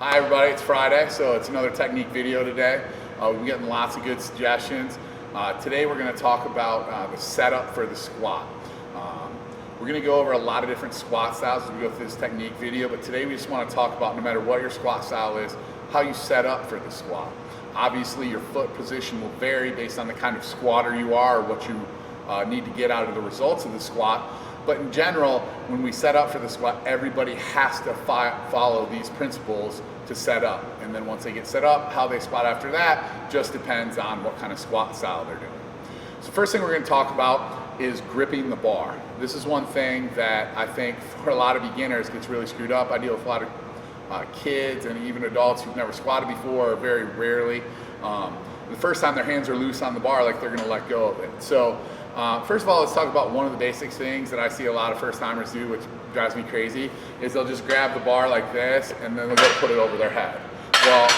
Hi everybody, it's Friday, so it's another technique video today. We're getting lots of good suggestions. Today we're going to talk about the setup for the squat. We're going to go over a lot of different squat styles as we go through this technique video, but today we just want to talk about, no matter what your squat style is, how you set up for the squat. Obviously your foot position will vary based on the kind of squatter you are or what you need to get out of the results of the squat. But in general, when we set up for the squat, everybody has to follow these principles to set up. And then once they get set up, how they squat after that just depends on what kind of squat style they're doing. So first thing we're going to talk about is gripping the bar. This is one thing that I think for a lot of beginners gets really screwed up. I deal with a lot of kids and even adults who've never squatted before, or very rarely. The first time their hands are loose on the bar, like they're going to let go of it. So first of all, let's talk about one of the basic things that I see a lot of first timers do, which drives me crazy, is they'll just grab the bar like this and then they'll go put it over their head. Well,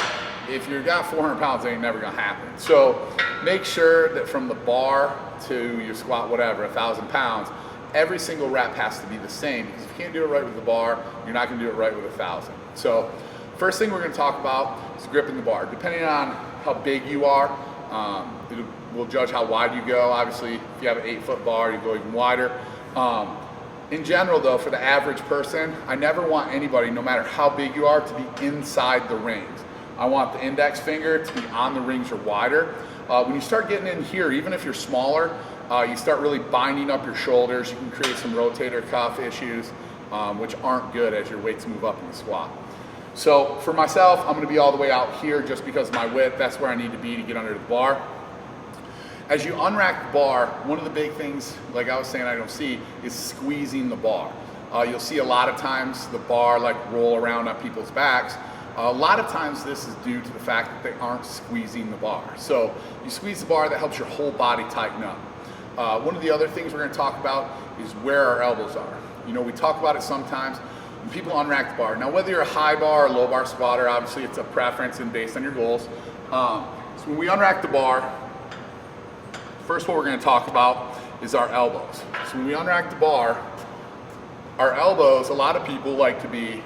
if you've got 400 pounds, it ain't never gonna happen. So make sure that from the bar to your squat, whatever, 1,000 pounds, every single rep has to be the same, because if you can't do it right with the bar, you're not gonna do it right with 1,000. So first thing we're gonna talk about is gripping the bar. Depending on how big you are, we'll judge how wide you go. Obviously, if you have an 8-foot bar, you go even wider. In general though, for the average person, I never want anybody, no matter how big you are, to be inside the rings. I want the index finger to be on the rings or wider. When you start getting in here, even if you're smaller, you start really binding up your shoulders. You can create some rotator cuff issues, which aren't good as your weights move up in the squat. So for myself, I'm gonna be all the way out here just because of my width. That's where I need to be to get under the bar. As you unrack the bar, one of the big things, like I was saying, I don't see, is squeezing the bar. You'll see a lot of times the bar like roll around on people's backs. A lot of times this is due to the fact that they aren't squeezing the bar. So you squeeze the bar, that helps your whole body tighten up. One of the other things we're going to talk about is where our elbows are. You know, we talk about it sometimes when people unrack the bar. Now, whether you're a high bar or low bar squatter, obviously it's a preference and based on your goals. So when we unrack the bar, first what we're going to talk about is our elbows. So when we unrack the bar, our elbows, a lot of people like to be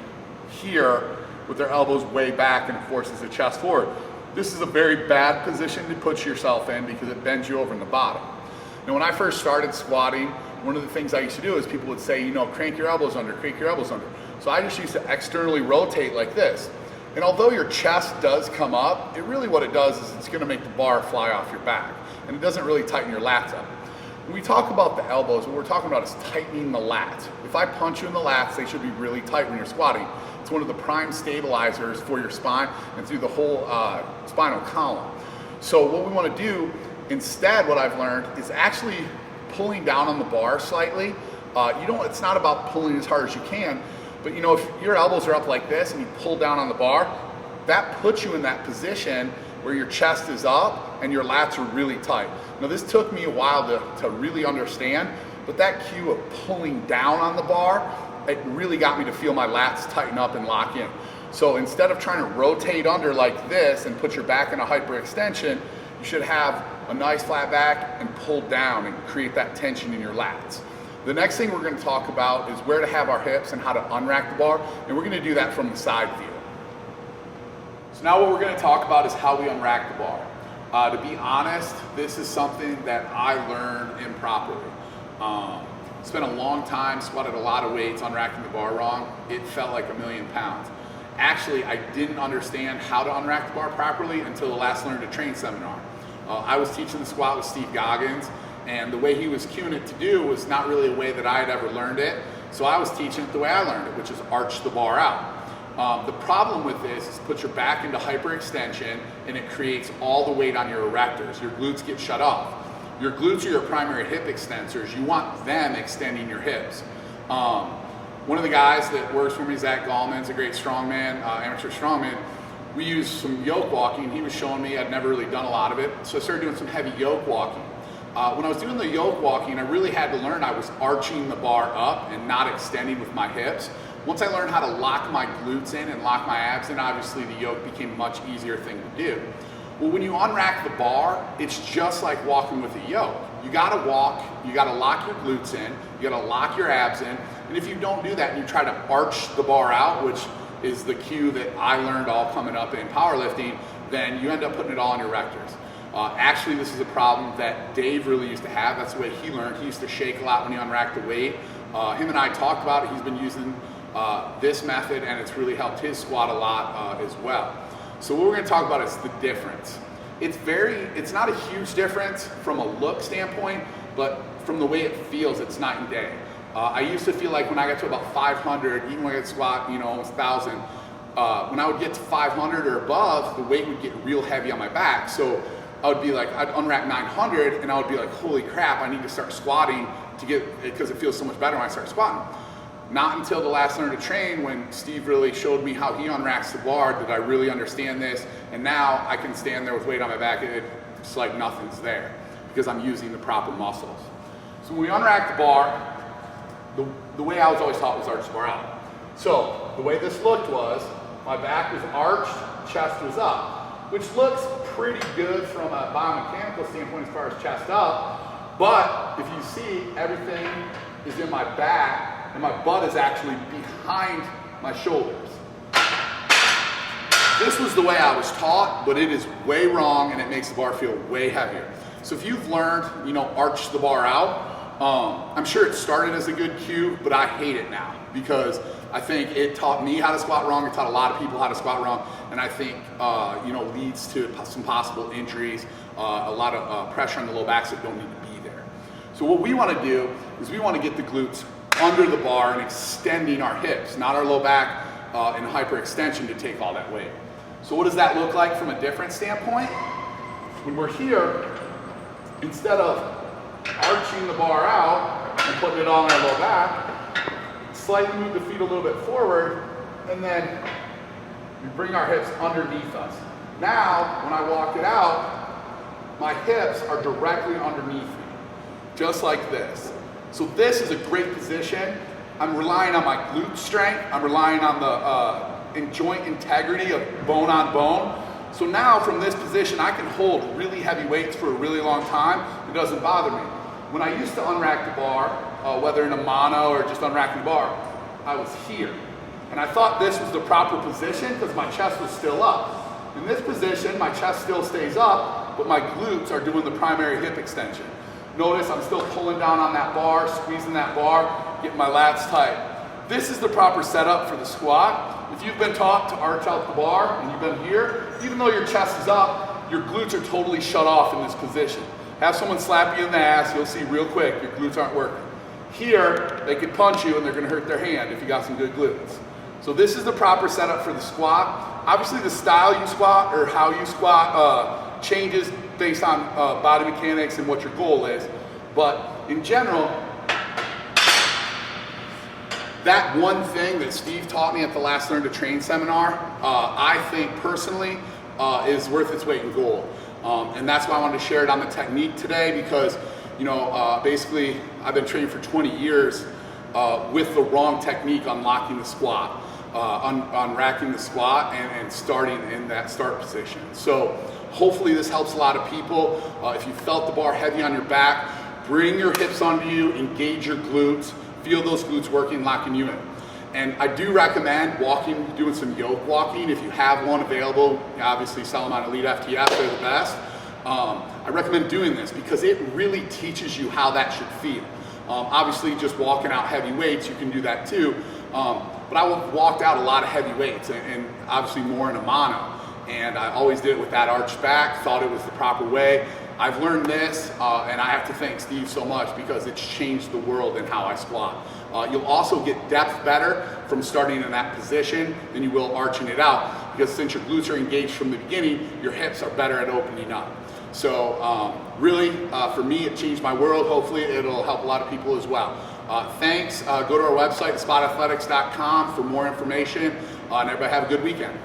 here with their elbows way back and it forces the chest forward. This is a very bad position to put yourself in because it bends you over in the bottom. Now when I first started squatting, one of the things I used to do is people would say, you know, crank your elbows under, crank your elbows under. So I just used to externally rotate like this. And although your chest does come up, it really what it does is it's going to make the bar fly off your back. And it doesn't really tighten your lats up. When we talk about the elbows, what we're talking about is tightening the lats. If I punch you in the lats, they should be really tight when you're squatting. It's one of the prime stabilizers for your spine and through the whole spinal column. So what we want to do instead, what I've learned, is actually pulling down on the bar slightly. It's not about pulling as hard as you can, but you know, if your elbows are up like this and you pull down on the bar, that puts you in that position where your chest is up and your lats are really tight. Now this took me a while to really understand, but that cue of pulling down on the bar, it really got me to feel my lats tighten up and lock in. So instead of trying to rotate under like this and put your back in a hyperextension, you should have a nice flat back and pull down and create that tension in your lats. The next thing we're going to talk about is where to have our hips and how to unrack the bar, and we're going to do that from the side view. So now what we're going to talk about is how we unrack the bar. To be honest, this is something that I learned improperly. Spent a long time, squatted a lot of weights, unracking the bar wrong. It felt like 1,000,000 pounds. Actually, I didn't understand how to unrack the bar properly until the last Learn to Train seminar. I was teaching the squat with Steve Goggins, and the way he was cueing it to do was not really a way that I had ever learned it. So I was teaching it the way I learned it, which is arch the bar out. The problem with this is put your back into hyperextension and it creates all the weight on your erectors. Your glutes get shut off. Your glutes are your primary hip extensors. You want them extending your hips. One of the guys that works for me, Zach Gallman's a great strongman, amateur strongman. We used some yoke walking. He was showing me, I'd never really done a lot of it. So I started doing some heavy yoke walking. When I was doing the yoke walking, I really had to learn I was arching the bar up and not extending with my hips. Once I learned how to lock my glutes in and lock my abs in, obviously the yoke became a much easier thing to do. Well, when you unrack the bar, it's just like walking with a yoke. You gotta walk, you gotta lock your glutes in, you gotta lock your abs in, and if you don't do that and you try to arch the bar out, which is the cue that I learned all coming up in powerlifting, then you end up putting it all on your rectors. Actually, this is a problem that Dave really used to have. That's the way he learned. He used to shake a lot when he unracked the weight. Him and I talked about it. He's been using this method, and it's really helped his squat a lot as well. So what we're going to talk about is the difference. It's not a huge difference from a look standpoint, but from the way it feels, it's night and day. I used to feel like when I got to about 500, even when I could squat, almost 1,000, when I would get to 500 or above, the weight would get real heavy on my back. So I would be like, I'd unwrap 900, and I would be like, holy crap, I need to start squatting because it feels so much better when I start squatting. Not until the last Learn to Train, when Steve really showed me how he unracks the bar, did I really understand this. And now I can stand there with weight on my back, it's like nothing's there because I'm using the proper muscles. So when we unrack the bar, the way I was always taught was arch the bar out. So the way this looked was, my back was arched, chest was up, which looks pretty good from a biomechanical standpoint as far as chest up. But if you see, everything is in my back, and my butt is actually behind my shoulders. This was the way I was taught, but it is way wrong, and it makes the bar feel way heavier. So if you've learned, arch the bar out, I'm sure it started as a good cue, but I hate it now because I think it taught me how to squat wrong. It taught a lot of people how to squat wrong, and I think leads to some possible injuries, a lot of pressure on the low backs that don't need to be there. So what we want to do is we want to get the glutes under the bar and extending our hips, not our low back in hyperextension to take all that weight. So what does that look like from a different standpoint? When we're here, instead of arching the bar out and putting it all on our low back, slightly move the feet a little bit forward, and then we bring our hips underneath us. Now, when I walk it out, my hips are directly underneath me, just like this. So this is a great position. I'm relying on my glute strength. I'm relying on the joint integrity of bone on bone. So now from this position, I can hold really heavy weights for a really long time. It doesn't bother me. When I used to unrack the bar, whether in a mono or just unracking the bar, I was here. And I thought this was the proper position because my chest was still up. In this position, my chest still stays up, but my glutes are doing the primary hip extension. Notice I'm still pulling down on that bar, squeezing that bar, getting my lats tight. This is the proper setup for the squat. If you've been taught to arch out the bar and you've been here, even though your chest is up, your glutes are totally shut off in this position. Have someone slap you in the ass, you'll see real quick your glutes aren't working. Here, they could punch you and they're gonna hurt their hand if you got some good glutes. So this is the proper setup for the squat. Obviously the style you squat or how you squat changes based on body mechanics and what your goal is. But in general, that one thing that Steve taught me at the last Learn to Train seminar, I think personally is worth its weight in gold. And that's why I wanted to share it on the technique today because, basically I've been training for 20 years with the wrong technique unlocking the squat, unracking the squat and starting in that start position. So hopefully this helps a lot of people. If you felt the bar heavy on your back, bring your hips onto you, engage your glutes, feel those glutes working, locking you in. And I do recommend walking, doing some yoke walking. If you have one available, obviously Salomon Elite FTS, they're the best. I recommend doing this because it really teaches you how that should feel. Obviously just walking out heavy weights, you can do that too. But I walked out a lot of heavy weights and obviously more in a mono. And I always did it with that arched back, thought it was the proper way. I've learned this, and I have to thank Steve so much because it's changed the world in how I squat. You'll also get depth better from starting in that position than you will arching it out because since your glutes are engaged from the beginning, your hips are better at opening up. So really, for me, it changed my world. Hopefully, it'll help a lot of people as well. Thanks. Go to our website, spotathletics.com for more information, and everybody have a good weekend.